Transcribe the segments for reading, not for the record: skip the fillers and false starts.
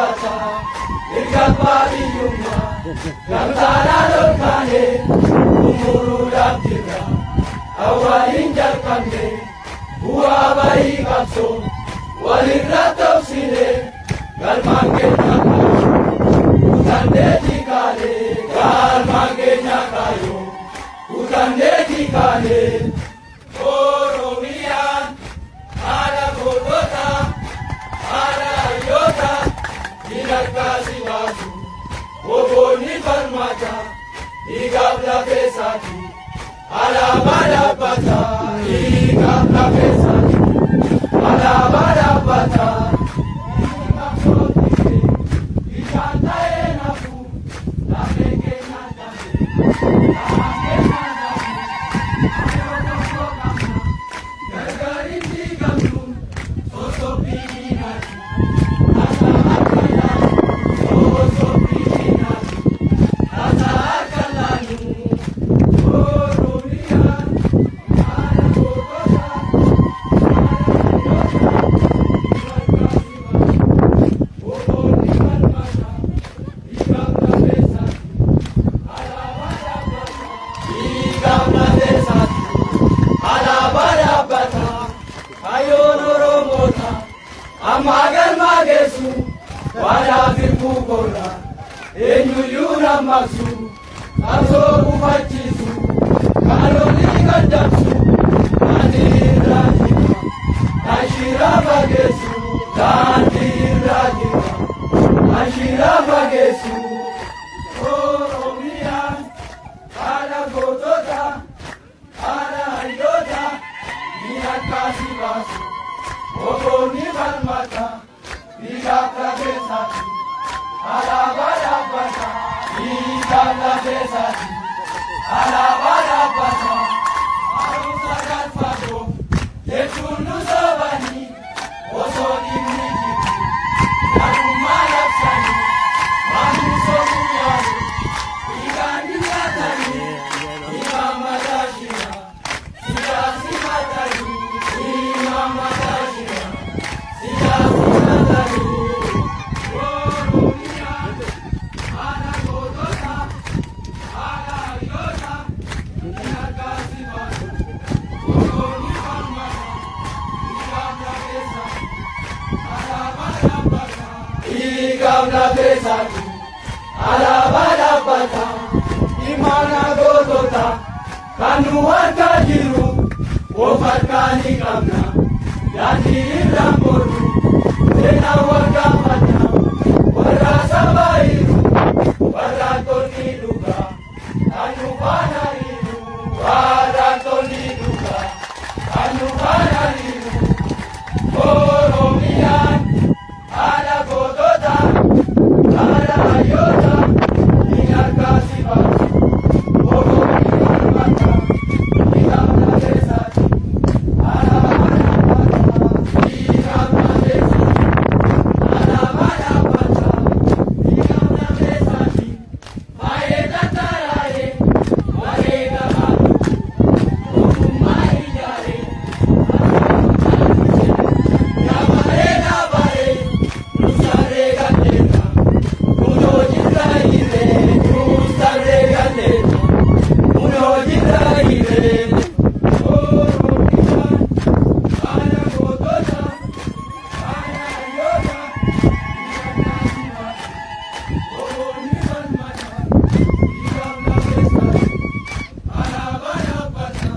bata, irgabari yuma, gamsara lokane, umuru rabdira, awalin jalkande, buabai kapso, walirratov sine, galmange nakayo, utande tikale, galmange nakayo, utande tikale, Oromian, Ara Godota, Ara Yota, Dinakasi Vasu, Oboni Parmata, Igabla Pesati, Alabada Pata, Igabla Pesati, Alabada Pata, Iganta Enafu, La Pekena Tande, La Pekena Amagar magesu, wala firmu kora, enyuyura masu, aso ufachisu, kaloli kanjapsu, nadirajima, ashira magesu, nadirajima, ashira magesu, Oromian, ala godota, ala yota, minakasi basu. Oboni Parmata, Igabla Pesati, Alabada Pata, Igabla Pesati, Alabada Pata, Arusagat Pato, Tetunu Sabani, Osodi Niki, Narumaya Sani, Manu Somuyaru, Igani Yatani, Imamadashina, Sidasi Matari, Imamadashina. Igabla Pesati, Alabada Pata, Imana Godota, Kanuata Jiru, Ofatkani Kamna, Yati Ramboru, Tena Wakamata, Wara Sabairu, Wara Toni Duka, Anupana Iru, Wara Toni Duka, Anupana Iru, Oromian, Ala Godota, Ala Ayota, Inakasi Basu, Oboni Parmata, Igabla Pesati, Alabada Pata, Igabla Pesati, Alabada Pata, Igabla Pesati, Maeda Tarae, Maeda Babu, Okumai Jare, Yamarega Bare, Nusarega Tena, Uno Jitraire, Nusarega Tena, Uno Jitraire, Oromian, Ala Godota, Ala Yota, Oboni Parmata, Igabla Pesati, Alabada Pata,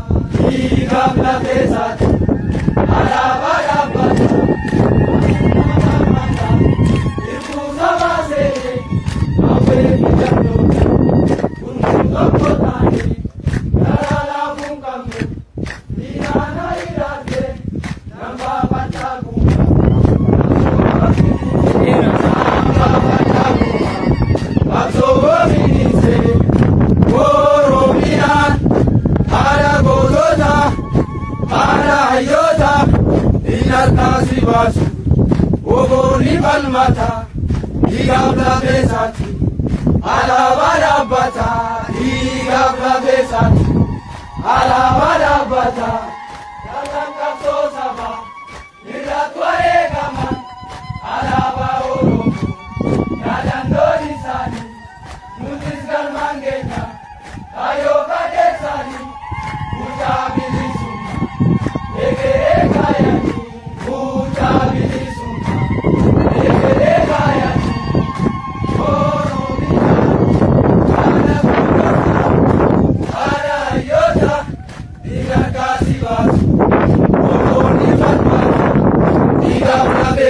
Igabla Pesati, Alabada Pata, Alabada, Irku Sabasere, Awe Pijatota, Unukotani, Yarala Bunkamu, Dinana Irate, Namba Patagunga, Namba Patagunga, Absobo Minise, Oromian, Ala Godota, Ala Ayota, Inakasi Basu, Oboni Parmata, Igabla Pesati, Alabada Pata, Igabla Pesati, Alabada Pata, Yalankaso Saba, Iratware Kaman, Alaba Oromo,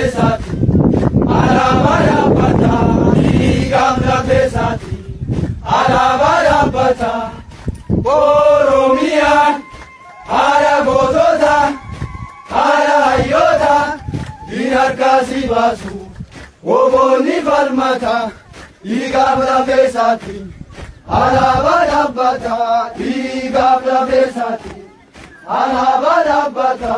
pesati, alabara bata, digamla pesati, alabara bata, Oromiyan, ara gootota, ara hayyoota, dinarkaa si baasu, woboonni falmata, dhiigaaf lafeessaati, alaabaa dhaabbata, dhiigaaf lafeessaati, alaabaa dhaabbata.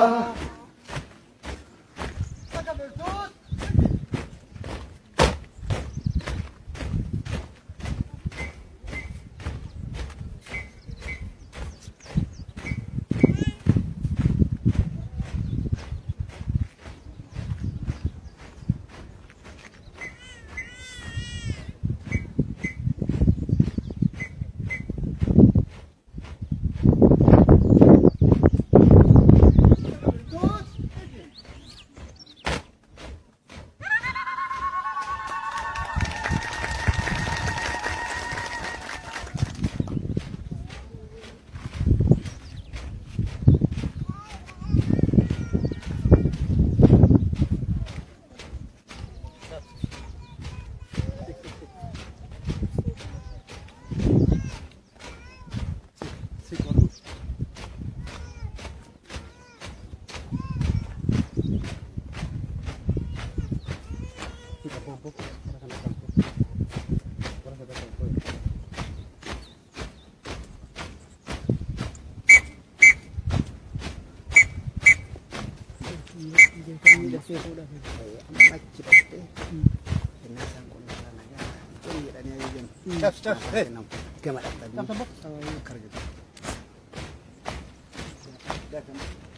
Gama